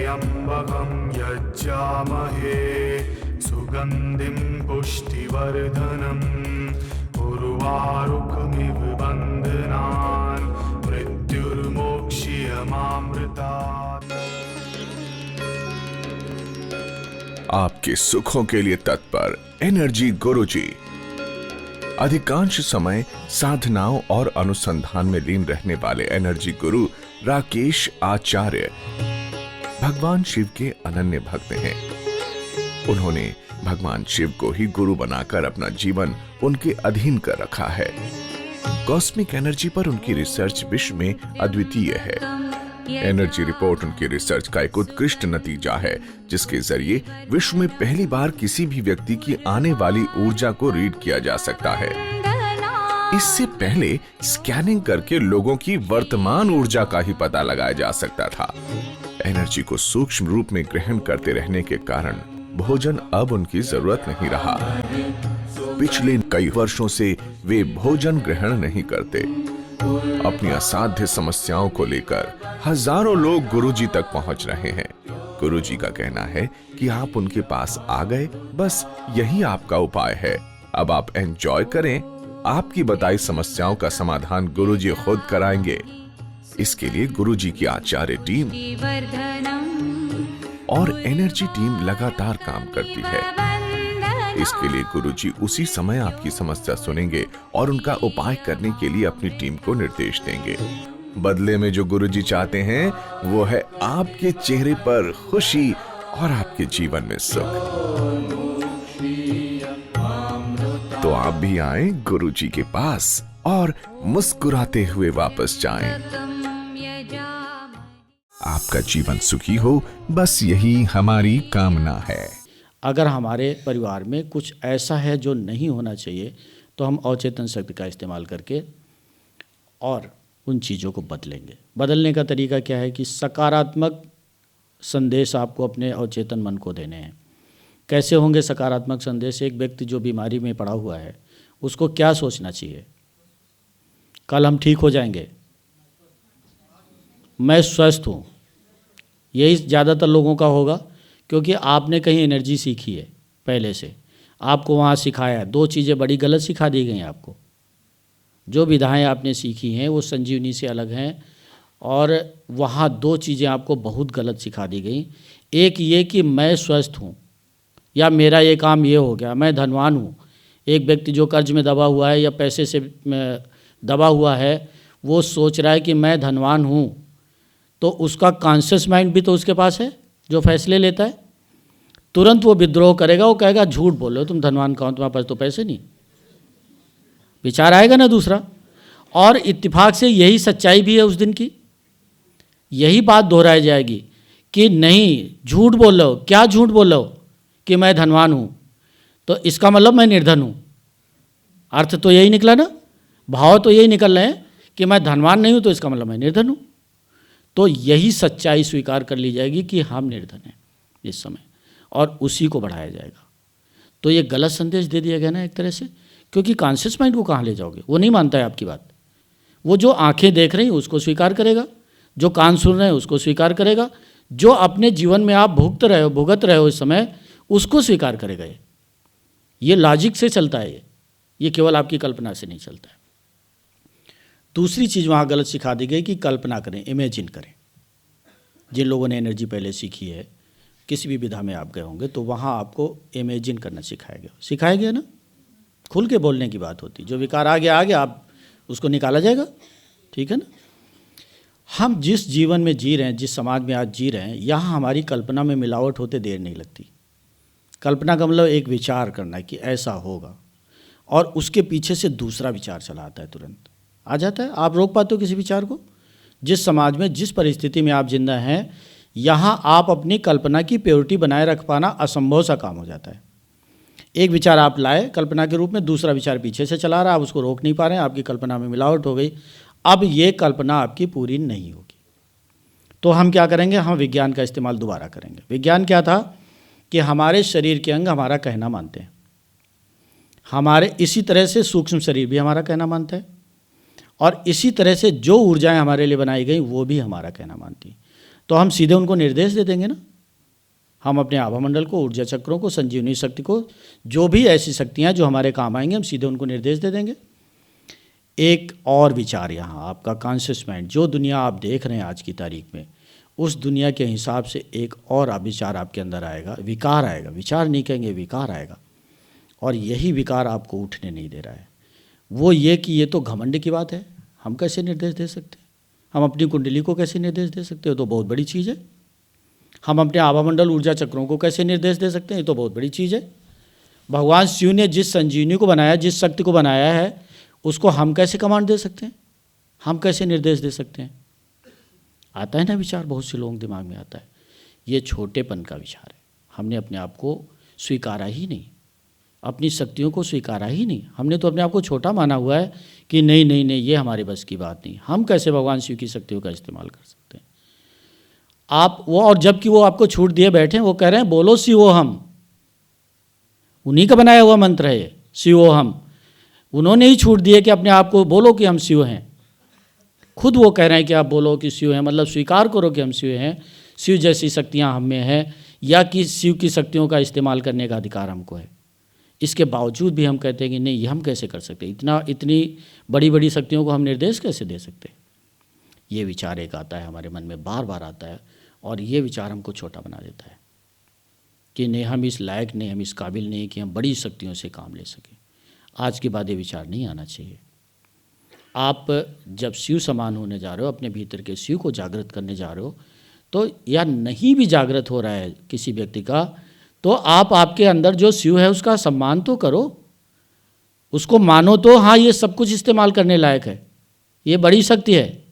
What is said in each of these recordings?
त्र्यम्बकं यज्जामहे सुगन्धिं पुष्टिवर्धनम् उर्वारुकमिव बन्धनान् मृत्युर्मोक्ष्यमामृतात्। आपके सुखों के लिए तत्पर एनर्जी गुरुजी। अधिकांश समय साधनाओं और अनुसंधान में लीन रहने वाले एनर्जी गुरु राकेश आचार्य भगवान शिव के अनन्य भक्त हैं। उन्होंने भगवान शिव को ही गुरु बनाकर अपना जीवन उनके अधीन कर रखा है। कॉस्मिक एनर्जी पर उनकी रिसर्च विश्व में अद्वितीय है। एनर्जी रिपोर्ट उनकी रिसर्च का एक उत्कृष्ट नतीजा है, जिसके जरिए विश्व में पहली बार किसी भी व्यक्ति की आने वाली ऊर्जा को रीड किया जा सकता है। इससे पहले स्कैनिंग करके लोगों की वर्तमान ऊर्जा का ही पता लगाया जा सकता था। एनर्जी को सूक्ष्म रूप में ग्रहण करते रहने के कारण भोजन अब उनकी जरूरत नहीं रहा। पिछले कई वर्षों से वे भोजन ग्रहण नहीं करते। अपनी असाध्य समस्याओं को लेकर हजारों लोग गुरुजी तक पहुंच रहे हैं। गुरुजी का कहना है कि आप उनके पास आ गए, बस यही आपका उपाय है। अब आप एंजॉय करें। आपकी बताई समस्याओं का समाधान गुरुजी खुद कराएंगे। इसके लिए गुरुजी की आचार्य टीम और एनर्जी टीम लगातार काम करती है। इसके लिए गुरुजी उसी समय आपकी समस्या सुनेंगे और उनका उपाय करने के लिए अपनी टीम को निर्देश देंगे। बदले में जो गुरुजी चाहते हैं वो है आपके चेहरे पर खुशी और आपके जीवन में सुख। तो आप भी आए गुरुजी के पास और मुस्कुराते हुए वापस जाएं। आपका जीवन सुखी हो, बस यही हमारी कामना है। अगर हमारे परिवार में कुछ ऐसा है जो नहीं होना चाहिए, तो हम अवचेतन शक्ति का इस्तेमाल करके और उन चीज़ों को बदलेंगे। बदलने का तरीका क्या है कि सकारात्मक संदेश आपको अपने अवचेतन मन को देने हैं। कैसे होंगे सकारात्मक संदेश? एक व्यक्ति जो बीमारी में पड़ा हुआ है, उसको क्या सोचना चाहिए? कल हम ठीक हो जाएंगे, मैं स्वस्थ हूँ। यही ज़्यादातर लोगों का होगा, क्योंकि आपने कहीं एनर्जी सीखी है पहले से, आपको वहाँ सिखाया है। दो चीज़ें बड़ी गलत सिखा दी गई हैं आपको। जो विधाएं आपने सीखी हैं वो संजीवनी से अलग हैं, और वहाँ दो चीज़ें आपको बहुत गलत सिखा दी गई। एक ये कि मैं स्वस्थ हूँ, या मेरा ये काम ये हो गया, मैं धनवान हूँ। एक व्यक्ति जो कर्ज में दबा हुआ है या पैसे से दबा हुआ है, वो सोच रहा है कि मैं धनवान हूँ, तो उसका कॉन्शियस माइंड भी तो उसके पास है जो फैसले लेता है। तुरंत वो विद्रोह करेगा, वो कहेगा झूठ बोल रहे हो, तुम धनवान कहो, तुम्हारे पास तो पैसे नहीं। विचार आएगा ना दूसरा। और इत्तेफाक से यही सच्चाई भी है उस दिन की। यही बात दोहराई जाएगी कि नहीं, झूठ बोल रहे हो। क्या झूठ बोल रहे हो? कि मैं धनवान हूँ, तो इसका मतलब मैं निर्धन हूँ। अर्थ तो यही निकला ना, भाव तो यही निकल रहे हैं कि मैं धनवान नहीं हूँ, तो इसका मतलब मैं निर्धन हूँ। तो यही सच्चाई स्वीकार कर ली जाएगी कि हम निर्धन हैं इस समय, और उसी को बढ़ाया जाएगा। तो ये गलत संदेश दे दिया गया ना एक तरह से, क्योंकि कॉन्शियस माइंड को कहाँ ले जाओगे? वो नहीं मानता है आपकी बात। वो जो आंखें देख रही हैं उसको स्वीकार करेगा, जो कान सुन रहे हैं उसको स्वीकार करेगा, जो अपने जीवन में आप भुगत रहे हो इस समय, उसको स्वीकार करेगा। ये लॉजिक से चलता है, ये केवल आपकी कल्पना से नहीं चलता है। दूसरी चीज़ वहाँ गलत सिखा दी गई कि कल्पना करें, इमेजिन करें। जिन लोगों ने एनर्जी पहले सीखी है, किसी भी विधा में आप गए होंगे, तो वहाँ आपको इमेजिन करना सिखाया गया ना। खुल के बोलने की बात होती, जो विकार आ गया आप उसको निकाला जाएगा, ठीक है ना। हम जिस जीवन में जी रहे हैं, जिस समाज में आज जी रहे हैं, यहाँ हमारी कल्पना में मिलावट होते देर नहीं लगती। कल्पना का मतलब एक विचार करना है कि ऐसा होगा, और उसके पीछे से दूसरा विचार चला आता है, तुरंत आ जाता है। आप रोक पाते हो किसी विचार को? जिस समाज में, जिस परिस्थिति में आप जिंदा हैं, यहाँ आप अपनी कल्पना की प्योरिटी बनाए रख पाना असंभव सा काम हो जाता है। एक विचार आप लाए कल्पना के रूप में, दूसरा विचार पीछे से चला रहा है, आप उसको रोक नहीं पा रहे हैं, आपकी कल्पना में मिलावट हो गई। अब ये कल्पना आपकी पूरी नहीं होगी। तो हम क्या करेंगे? हम विज्ञान का इस्तेमाल दोबारा करेंगे। विज्ञान क्या था कि हमारे शरीर के अंग हमारा कहना मानते हैं। हमारे इसी तरह से सूक्ष्म शरीर भी हमारा कहना मानता है, और इसी तरह से जो ऊर्जाएं हमारे लिए बनाई गई वो भी हमारा कहना मानती हैं। तो हम सीधे उनको निर्देश दे देंगे ना। हम अपने आभामंडल को, ऊर्जा चक्रों को, संजीवनी शक्ति को, जो भी ऐसी शक्तियाँ जो हमारे काम आएंगे, हम सीधे उनको निर्देश दे देंगे। एक और विचार यहाँ, आपका कॉन्शियस माइंड, जो दुनिया आप देख रहे हैं आज की तारीख में, उस दुनिया के हिसाब से एक और विचार आपके अंदर आएगा, विकार आएगा, विचार नहीं कहेंगे, विकार आएगा। और यही विकार आपको उठने नहीं दे रहा है। वो ये कि ये तो घमंड की बात है, हम कैसे निर्देश दे सकते हैं, हम अपनी कुंडली को कैसे निर्देश दे सकते हो, तो बहुत बड़ी चीज़ है। हम अपने आभामंडल ऊर्जा चक्रों को कैसे निर्देश दे सकते हैं, ये तो बहुत बड़ी चीज़ है। भगवान शिव ने जिस संजीवनी को बनाया, जिस शक्ति को बनाया है, उसको हम कैसे कमांड दे सकते हैं, हम कैसे निर्देश दे सकते हैं? आता है ना विचार, बहुत से लोगों के दिमाग में आता है। ये छोटेपन का विचार है। हमने अपने आप को स्वीकारा ही नहीं, अपनी शक्तियों को स्वीकारा ही नहीं। हमने तो अपने आप को छोटा माना हुआ है कि नहीं नहीं नहीं, ये हमारे बस की बात नहीं, हम कैसे भगवान शिव की शक्तियों का इस्तेमाल कर सकते हैं। आप वो, और जबकि वो आपको छूट दिए बैठे हैं, वो कह रहे हैं बोलो शिवो हम, उन्हीं का बनाया हुआ मंत्र है ये, शिवो हम। उन्होंने ही छूट दिए कि अपने आप को बोलो कि हम शिव हैं। खुद वो कह रहे हैं कि आप बोलो कि शिव हैं, मतलब स्वीकार करो कि हम शिव हैं, शिव जैसी शक्तियाँ हम में हैं, या कि शिव की शक्तियों का इस्तेमाल करने का अधिकार हमको है। इसके बावजूद भी हम कहते हैं कि नहीं, ये हम कैसे कर सकते, इतनी बड़ी बड़ी शक्तियों को हम निर्देश कैसे दे सकते। ये विचार एक आता है हमारे मन में, बार बार आता है, और ये विचार हमको छोटा बना देता है कि नहीं, हम इस लायक नहीं, हम इस काबिल नहीं कि हम बड़ी शक्तियों से काम ले सकें। आज के बाद ये विचार नहीं आना चाहिए। आप जब शिव समान होने जा रहे हो, अपने भीतर के शिव को जागृत करने जा रहे हो, तो या नहीं भी जागृत हो रहा है किसी व्यक्ति का, तो आप आपके अंदर जो शिव है उसका सम्मान तो करो, उसको मानो तो हाँ, ये सब कुछ इस्तेमाल करने लायक है, ये बड़ी शक्ति है।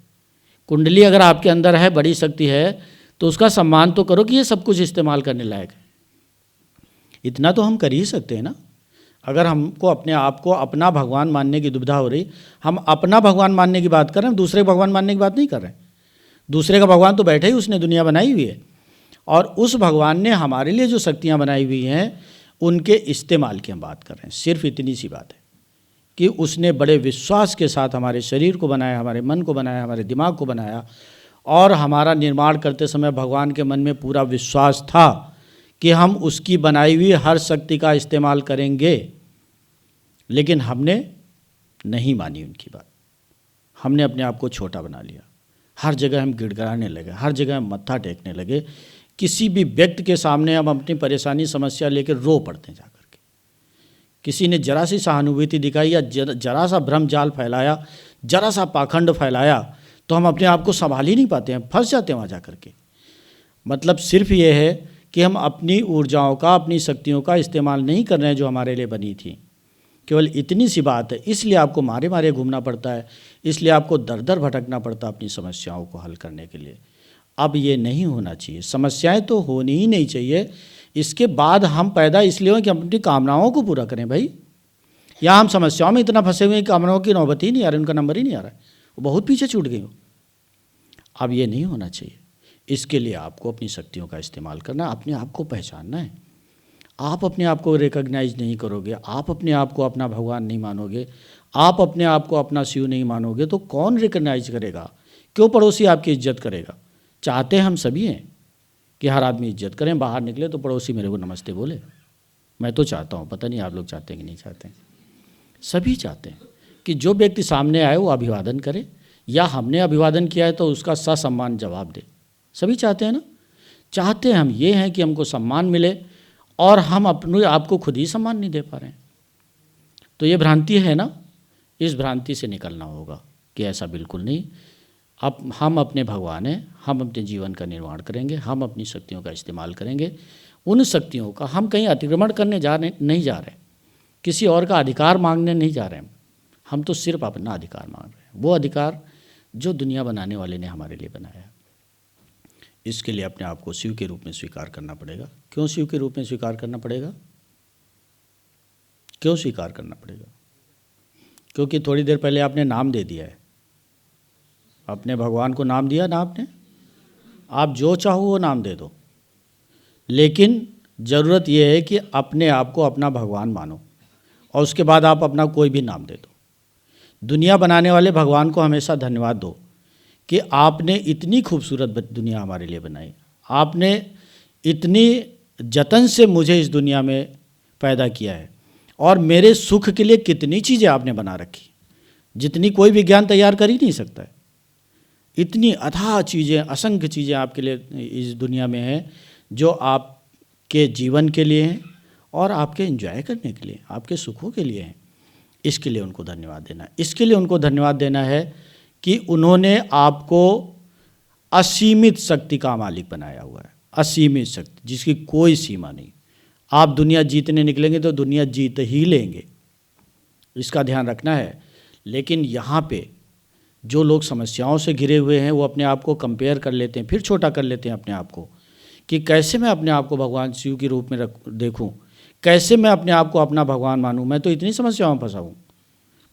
कुंडली अगर आपके अंदर है, बड़ी शक्ति है, तो उसका सम्मान तो करो कि ये सब कुछ इस्तेमाल करने लायक है। इतना तो हम कर ही सकते हैं ना। अगर हमको अपने आप को अपना भगवान मानने की दुविधा हो रही, हम अपना भगवान मानने की बात कर रहे हैं, दूसरे का भगवान मानने की बात नहीं कर रहे हैं। दूसरे का भगवान तो बैठे ही, उसने दुनिया बनाई हुई है, और उस भगवान ने हमारे लिए जो शक्तियाँ बनाई हुई हैं, उनके इस्तेमाल की हम बात कर रहे हैं। सिर्फ इतनी सी बात है कि उसने बड़े विश्वास के साथ हमारे शरीर को बनाया, हमारे मन को बनाया, हमारे दिमाग को बनाया, और हमारा निर्माण करते समय भगवान के मन में पूरा विश्वास था कि हम उसकी बनाई हुई हर शक्ति का इस्तेमाल करेंगे। लेकिन हमने नहीं मानी उनकी बात, हमने अपने आप को छोटा बना लिया। हर जगह हम गिड़गिड़ाने लगे, हर जगह हम मत्था टेकने लगे। किसी भी व्यक्ति के सामने हम अपनी परेशानी समस्या लेकर रो पड़ते हैं जाकर के। किसी ने जरा सी सहानुभूति दिखाई या जरा सा भ्रम जाल फैलाया, जरा सा पाखंड फैलाया, तो हम अपने आप को संभाल ही नहीं पाते हैं, फंस जाते हैं वहाँ जा कर के। मतलब सिर्फ ये है कि हम अपनी ऊर्जाओं का, अपनी शक्तियों का इस्तेमाल नहीं कर रहे हैं जो हमारे लिए बनी थी। केवल इतनी सी बात है, इसलिए आपको मारे मारे घूमना पड़ता है, इसलिए आपको दर दर भटकना पड़ता है अपनी समस्याओं को हल करने के लिए। अब ये नहीं होना चाहिए, समस्याएं तो होनी ही नहीं चाहिए। इसके बाद हम पैदा इसलिए हो कि हम अपनी कामनाओं को पूरा करें भाई। या हम समस्याओं में इतना फंसे हुए हैं, कामनाओं की नौबत ही नहीं आ रही, उनका नंबर ही नहीं आ रहा है, वो बहुत पीछे छूट गई हो। अब ये नहीं होना चाहिए। इसके लिए आपको अपनी शक्तियों का इस्तेमाल करना, अपने आप को पहचानना है। आप अपने आप को रिकॉग्नाइज नहीं करोगे, आप अपने आप को अपना भगवान नहीं मानोगे, आप अपने आप को अपना शिव नहीं मानोगे, तो कौन रिकॉग्नाइज करेगा? क्यों पड़ोसी आपकी इज्जत करेगा? चाहते हम सभी हैं कि हर आदमी इज्जत करें, बाहर निकले तो पड़ोसी मेरे को नमस्ते बोले। मैं तो चाहता हूँ, पता नहीं आप लोग चाहते हैं कि नहीं चाहते हैं। सभी चाहते हैं कि जो व्यक्ति सामने आए वो अभिवादन करे, या हमने अभिवादन किया है तो उसका ससम्मान जवाब दे। सभी चाहते हैं ना। चाहते हम ये हैं कि हमको सम्मान मिले, और हम अपने आप को खुद ही सम्मान नहीं दे पा रहे हैं। तो ये भ्रांति है ना, इस भ्रांति से निकलना होगा कि ऐसा बिल्कुल नहीं। अब हम अपने भगवान हैं, हम अपने जीवन का निर्माण करेंगे, हम अपनी शक्तियों का इस्तेमाल करेंगे। उन शक्तियों का हम कहीं अतिक्रमण करने नहीं जा रहे, किसी और का अधिकार मांगने नहीं जा रहे हैं। हम तो सिर्फ अपना अधिकार मांग रहे हैं, वो अधिकार जो दुनिया बनाने वाले ने हमारे लिए बनाया है। इसके लिए अपने आप को शिव के रूप में स्वीकार करना पड़ेगा। क्यों शिव के रूप में स्वीकार करना पड़ेगा? क्यों स्वीकार करना पड़ेगा? क्योंकि थोड़ी देर पहले आपने नाम दे दिया है, अपने भगवान को नाम दिया ना आपने। आप जो चाहो वो नाम दे दो, लेकिन ज़रूरत यह है कि अपने आप को अपना भगवान मानो, और उसके बाद आप अपना कोई भी नाम दे दो। दुनिया बनाने वाले भगवान को हमेशा धन्यवाद दो कि आपने इतनी खूबसूरत दुनिया हमारे लिए बनाई, आपने इतनी जतन से मुझे इस दुनिया में पैदा किया है, और मेरे सुख के लिए कितनी चीज़ें आपने बना रखी जितनी कोई विज्ञान तैयार कर ही नहीं सकता है। इतनी अथाह चीज़ें, असंख्य चीज़ें आपके लिए इस दुनिया में हैं जो आपके जीवन के लिए हैं और आपके एंजॉय करने के लिए, आपके सुखों के लिए हैं। इसके लिए उनको धन्यवाद देना है। इसके लिए उनको धन्यवाद देना है कि उन्होंने आपको असीमित शक्ति का मालिक बनाया हुआ है, असीमित शक्ति जिसकी कोई सीमा नहीं। आप दुनिया जीतने निकलेंगे तो दुनिया जीत ही लेंगे, इसका ध्यान रखना है। लेकिन यहाँ पे जो लोग समस्याओं से घिरे हुए हैं वो अपने आप को कंपेयर कर लेते हैं, फिर छोटा कर लेते हैं अपने आप को कि कैसे मैं अपने आप को भगवान शिव के रूप में देखूं, कैसे मैं अपने आप को अपना भगवान मानूं। मैं तो इतनी समस्याओं में फंसा हूँ,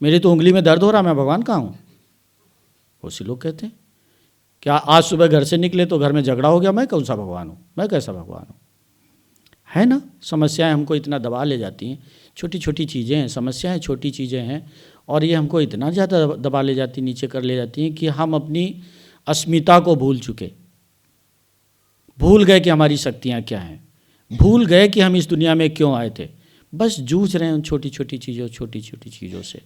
मेरी तो उंगली में दर्द हो रहा, मैं भगवान कहाँ हूँ। बहुत से लोग कहते हैं क्या आज सुबह घर से निकले तो घर में झगड़ा हो गया, मैं कौन सा भगवान हूँ, मैं कैसा भगवान हूँ। है ना, समस्याएं हमको इतना दबा ले जाती हैं, छोटी छोटी चीज़ें हैं, समस्याएं छोटी चीज़ें हैं, और ये हमको इतना ज़्यादा दबा ले जाती, नीचे कर ले जाती हैं कि हम अपनी अस्मिता को भूल चुके, भूल गए कि हमारी शक्तियाँ क्या हैं, भूल गए कि हम इस दुनिया में क्यों आए थे। बस जूझ रहे हैं उन छोटी छोटी चीज़ों से।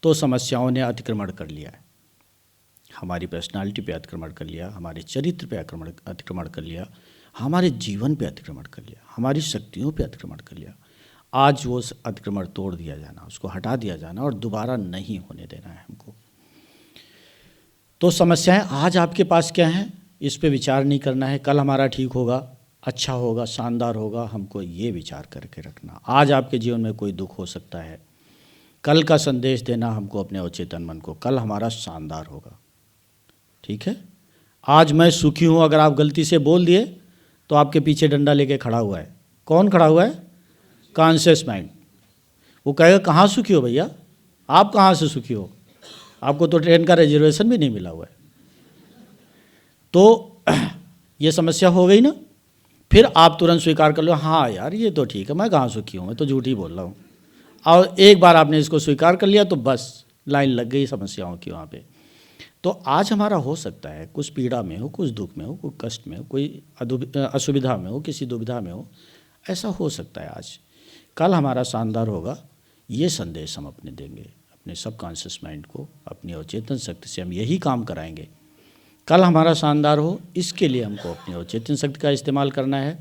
तो समस्याओं ने अतिक्रमण कर लिया है, हमारी पर्सनालिटी पे अतिक्रमण कर लिया, हमारे चरित्र पे अतिक्रमण कर लिया, हमारे जीवन पे अतिक्रमण कर लिया, हमारी शक्तियों पे अतिक्रमण कर लिया। आज वो अतिक्रमण तोड़ दिया जाना, उसको हटा दिया जाना और दोबारा नहीं होने देना है हमको। तो समस्याएं आज आपके पास क्या हैं, इस पे विचार नहीं करना है। कल हमारा ठीक होगा, अच्छा होगा, शानदार होगा, हमको ये विचार करके रखना। आज आपके जीवन में कोई दुख हो सकता है, कल का संदेश देना हमको अपने अवचेतन मन को, कल हमारा शानदार होगा। ठीक है, आज मैं सुखी हूँ अगर आप गलती से बोल दिए तो आपके पीछे डंडा लेके खड़ा हुआ है। कौन खड़ा हुआ है? Conscious mind. वो कहेगा कहाँ सुखी हो भैया, आप कहाँ से सुखी हो, आपको तो ट्रेन का रिजर्वेशन भी नहीं मिला हुआ है। तो ये समस्या हो गई ना। फिर आप तुरंत स्वीकार कर लो, हाँ यार ये तो ठीक है, मैं कहाँ सुखी हूँ, मैं तो झूठ ही बोल रहा हूँ। और एक बार आपने इसको स्वीकार कर लिया तो बस लाइन लग गई समस्याओं की वहाँ पे। तो आज हमारा हो सकता है कुछ पीड़ा में हो, कुछ दुख में हो, कुछ कष्ट में हो, कोई असुविधा में हो, किसी दुविधा में हो, ऐसा हो सकता है आज। कल हमारा शानदार होगा, ये संदेश हम अपने देंगे, अपने सबकॉन्शियस माइंड को, अपनी अवचेतन शक्ति से हम यही काम कराएंगे। कल हमारा शानदार हो, इसके लिए हमको अपनी अवचेतन शक्ति का इस्तेमाल करना है।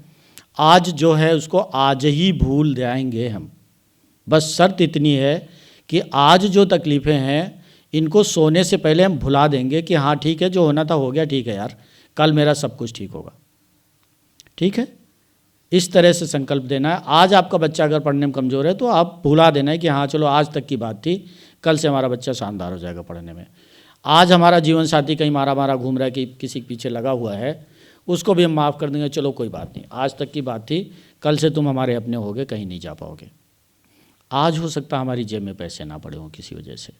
आज जो है उसको आज ही भूल जाएंगे हम। बस शर्त इतनी है कि आज जो तकलीफ़ें हैं इनको सोने से पहले हम भुला देंगे कि हाँ ठीक है, जो होना था हो गया, ठीक है यार, कल मेरा सब कुछ ठीक होगा। ठीक है, इस तरह से संकल्प देना है। आज आपका बच्चा अगर पढ़ने में कमज़ोर है तो आप भुला देना है कि हाँ चलो आज तक की बात थी, कल से हमारा बच्चा शानदार हो जाएगा पढ़ने में। आज हमारा जीवन साथी कहीं मारा घूम रहा है कि किसी के पीछे लगा हुआ है, उसको भी हम माफ़ कर देंगे, चलो कोई बात नहीं, आज तक की बात थी, कल से तुम हमारे अपने होगे, कहीं नहीं जा पाओगे। आज हो सकता है हमारी जेब में पैसे ना पड़े हों किसी वजह से,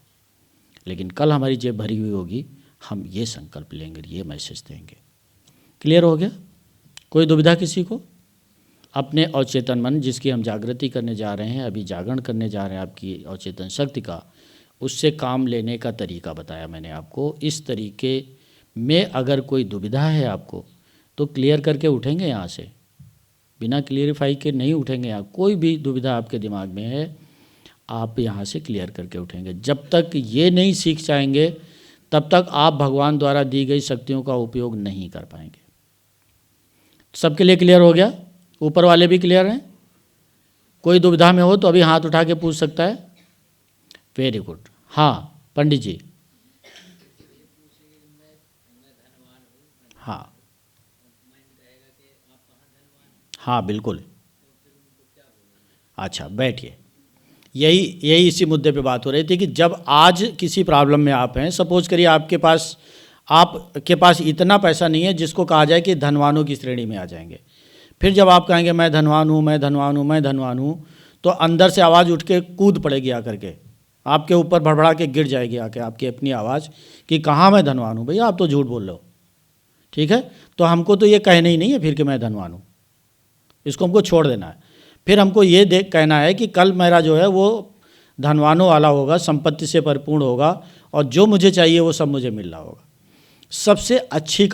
लेकिन कल हमारी जेब भरी हुई होगी, हम ये संकल्प लेंगे, ये मैसेज देंगे। क्लियर हो गया? कोई दुविधा किसी को? अपने अवचेतन मन जिसकी हम जागृति करने जा रहे हैं, अभी जागरण करने जा रहे हैं आपकी अवचेतन शक्ति का, उससे काम लेने का तरीका बताया मैंने आपको। इस तरीके में अगर कोई दुविधा है आपको तो क्लियर करके उठेंगे यहाँ से, बिना क्लियरिफाई के नहीं उठेंगे। यहाँ कोई भी दुविधा आपके दिमाग में है आप यहाँ से क्लियर करके उठेंगे। जब तक ये नहीं सीख जाएंगे तब तक आप भगवान द्वारा दी गई शक्तियों का उपयोग नहीं कर पाएंगे। सबके लिए क्लियर हो गया? ऊपर वाले भी क्लियर हैं? कोई दुविधा में हो तो अभी हाथ उठा के पूछ सकता है। Very good. हाँ पंडित जी। हाँ हाँ बिल्कुल। अच्छा बैठिए, यही इसी मुद्दे पे बात हो रही थी कि जब आज किसी प्रॉब्लम में आप हैं, सपोज करिए आपके पास इतना पैसा नहीं है जिसको कहा जाए कि धनवानों की श्रेणी में आ जाएंगे। फिर जब आप कहेंगे मैं धनवान हूँ, मैं धनवान हूँ, मैं धनवान हूँ, तो अंदर से आवाज़ उठ के कूद पड़ेगी आकर के, आपके ऊपर भड़बड़ा के गिर जाएगी आके आपकी अपनी आवाज़ कि कहाँ मैं धनवान हूँ, भैया आप तो झूठ बोल रहे हो। ठीक है, तो हमको तो ये कहना ही नहीं है फिर कि मैं धनवान हूँ, इसको हमको छोड़ देना है। फिर हमको ये कहना है कि कल मेरा जो है वो धनवानों वाला होगा, संपत्ति से परिपूर्ण होगा और जो मुझे चाहिए वो सब मुझे मिल रहा होगा। सबसे अच्छी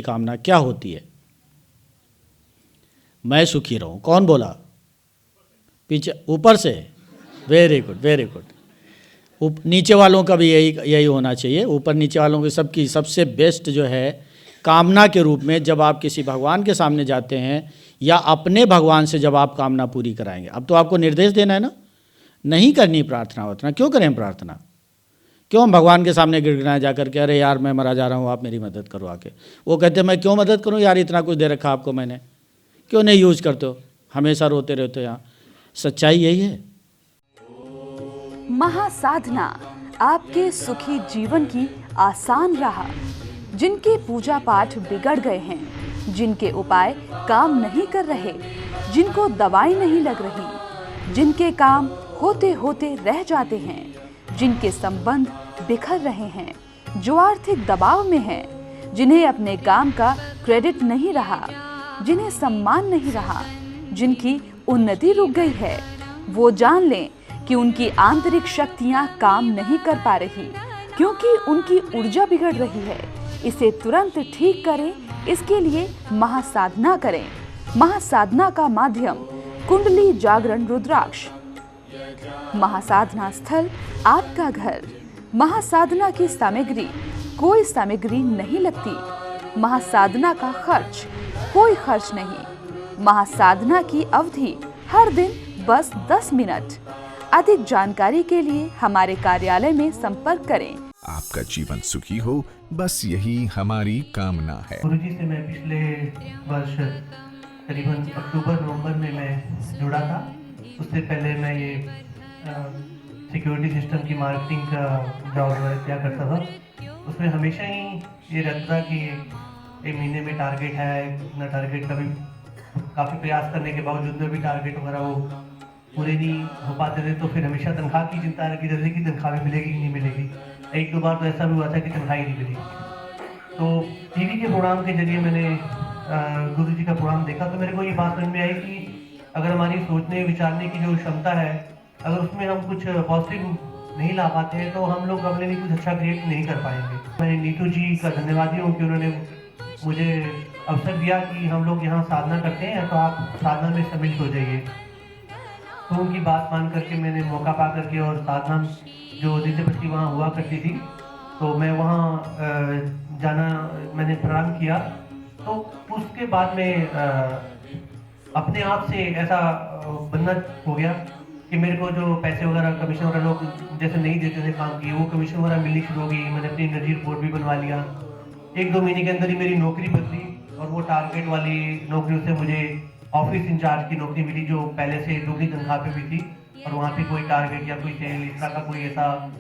कामना क्या होती है? मैं सुखी रहूं। कौन बोला? पीछे, ऊपर से। Very good, very good. नीचे वालों का भी यही होना चाहिए। ऊपर नीचे वालों की सबकी सबसे बेस्ट जो है कामना के रूप में, जब आप किसी भगवान के सामने जाते हैं या अपने भगवान से जब आप कामना पूरी कराएंगे, अब तो आपको निर्देश देना है ना, नहीं करनी प्रार्थना उतना। क्यों करें प्रार्थना? क्यों हम भगवान के सामने गिड़गिड़ाएं जा करके, अरे यार मैं मरा जा रहा हूँ, आप मेरी मदद करो आके। वो कहते हैं मैं क्यों मदद करूँ यार, इतना कुछ दे रखा आपको मैंने, क्यों नहीं यूज करते हो, हमेशा रोते रहते हो। यहाँ सच्चाई यही है। महासाधना आपके सुखी जीवन की आसान राह। जिनके पूजा पाठ बिगड़ गए हैं, जिनके उपाय काम नहीं कर रहे, जिनको दवाई नहीं लग रही, जिनके काम होते होते रह जाते हैं, जिनके संबंध बिखर रहे हैं, जो आर्थिक दबाव में हैं, जिन्हें अपने काम का क्रेडिट नहीं रहा, जिन्हें सम्मान नहीं रहा, जिनकी उन्नति रुक गई है, वो जान लें कि उनकी आंतरिक शक्तियां काम नहीं कर पा रही, क्योंकि उनकी ऊर्जा बिगड़ रही है। इसे तुरंत ठीक करें, इसके लिए महासाधना करें। महासाधना का माध्यम कुंडली जागरण रुद्राक्ष। महासाधना स्थल आपका घर। महासाधना की सामग्री, कोई सामग्री नहीं लगती। महासाधना का खर्च, कोई खर्च नहीं। महासाधना की अवधि हर दिन बस 10 मिनट। अधिक जानकारी के लिए हमारे कार्यालय में संपर्क करें। आपका जीवन सुखी हो, बस यही हमारी कामना है। गुरुजी से मैं पिछले वर्ष करीबन अक्टूबर-नवंबर में मैं जुड़ा था। उससे पहले मैं ये सिक्योरिटी सिस्टम की मार्केटिंग का जॉब किया करता था। उसमें हमेशा ही ये रहता था कि एक महीने में टारगेट है, इतना टारगेट कभी काफ़ी प्रयास करने के बावजूद में भी टारगेट वगैरह वो पूरे नहीं हो पाते थे। तो फिर हमेशा तनख्वाह की चिंता लगी रहती कि तनख्वाह भी मिलेगी कि नहीं मिलेगी। एक दो बार तो ऐसा भी हुआ था कि तनख्वाह ही नहीं मिली। तो टीवी के प्रोग्राम के जरिए मैंने गुरुजी का प्रोग्राम देखा, तो मेरे को ये बात समझ में आई कि अगर हमारी सोचने विचारने की जो क्षमता है, अगर उसमें हम कुछ पॉजिटिव नहीं ला पाते हैं तो हम लोग अपने लिए कुछ अच्छा क्रिएट नहीं कर पाएंगे। मैं नीतू जी का धन्यवादी हूँ कि उन्होंने मुझे अवसर दिया कि हम लोग यहाँ साधना करते हैं तो आप साधना में सम्मिलित हो जाइए। तो उनकी बात मान करके मैंने मौका पा करके, और साधना जो नित्यपति वहाँ हुआ करती थी, तो मैं वहाँ जाना मैंने प्रारंभ किया। तो उसके बाद में अपने आप से ऐसा बनना हो गया कि मेरे को जो पैसे वगैरह कमीशन वगैरह लोग जैसे नहीं देते थे काम की, वो कमीशन वगैरह मिलनी शुरू हो गई। मैंने अपनी एनर्जी रिपोर्ट भी बनवा लिया। 1-2 महीने के अंदर ही मेरी नौकरी बदली और वो टारगेट वाली नौकरी से मुझे ऑफिस इंचार्ज की नौकरी मिली, जो पहले से दुगनी तनख्वाह पे भी थी। और वहाँ पे कोई टारगेट या कोई सेल इस तरह का कोई ऐसा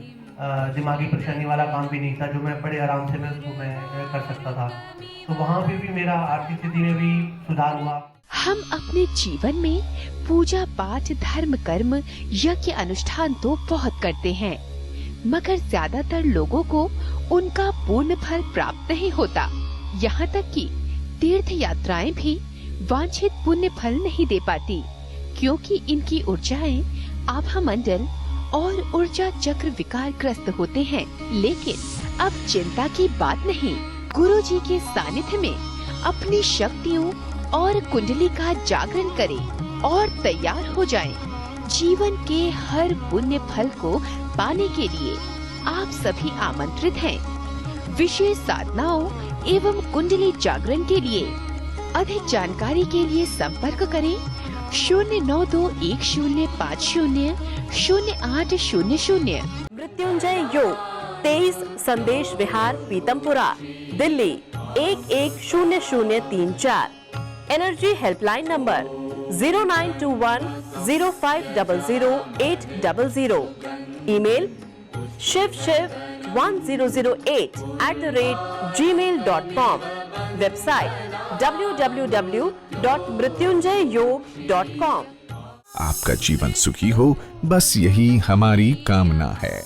दिमागी परेशानी वाला काम भी नहीं था, जो मैं बड़े आराम से मैं उसको मैं कर सकता था। तो वहाँ पे भी मेरा आर्थिक स्थिति में भी सुधार हुआ। हम अपने जीवन में पूजा पाठ, धर्म, कर्म, यज्ञ, अनुष्ठान तो बहुत करते हैं, मगर ज्यादातर लोगों को उनका पूर्ण फल प्राप्त नहीं होता। यहाँ तक कि तीर्थ यात्राएं भी वांछित पुण्य फल नहीं दे पाती, क्योंकि इनकी ऊर्जाएं आभा मंडल और ऊर्जा चक्र विकारग्रस्त होते हैं। लेकिन अब चिंता की बात नहीं। गुरु जी के सानिध्य में अपनी शक्तियों और कुंडली का जागरण करें और तैयार हो जाएं। जीवन के हर पुण्य फल को पाने के लिए आप सभी आमंत्रित हैं। विशेष साधनाओं एवं कुंडली जागरण के लिए अधिक जानकारी के लिए संपर्क करें 099105000800। Mrityunjay Yog 23 Sandesh Vihar, Pitampura, Delhi 110034। Energy helpline number 092105000800। Email shivshiv1008@gmail.com। Website www.mrityunjayयोग.com। आपका जीवन सुखी हो, बस यही हमारी कामना है।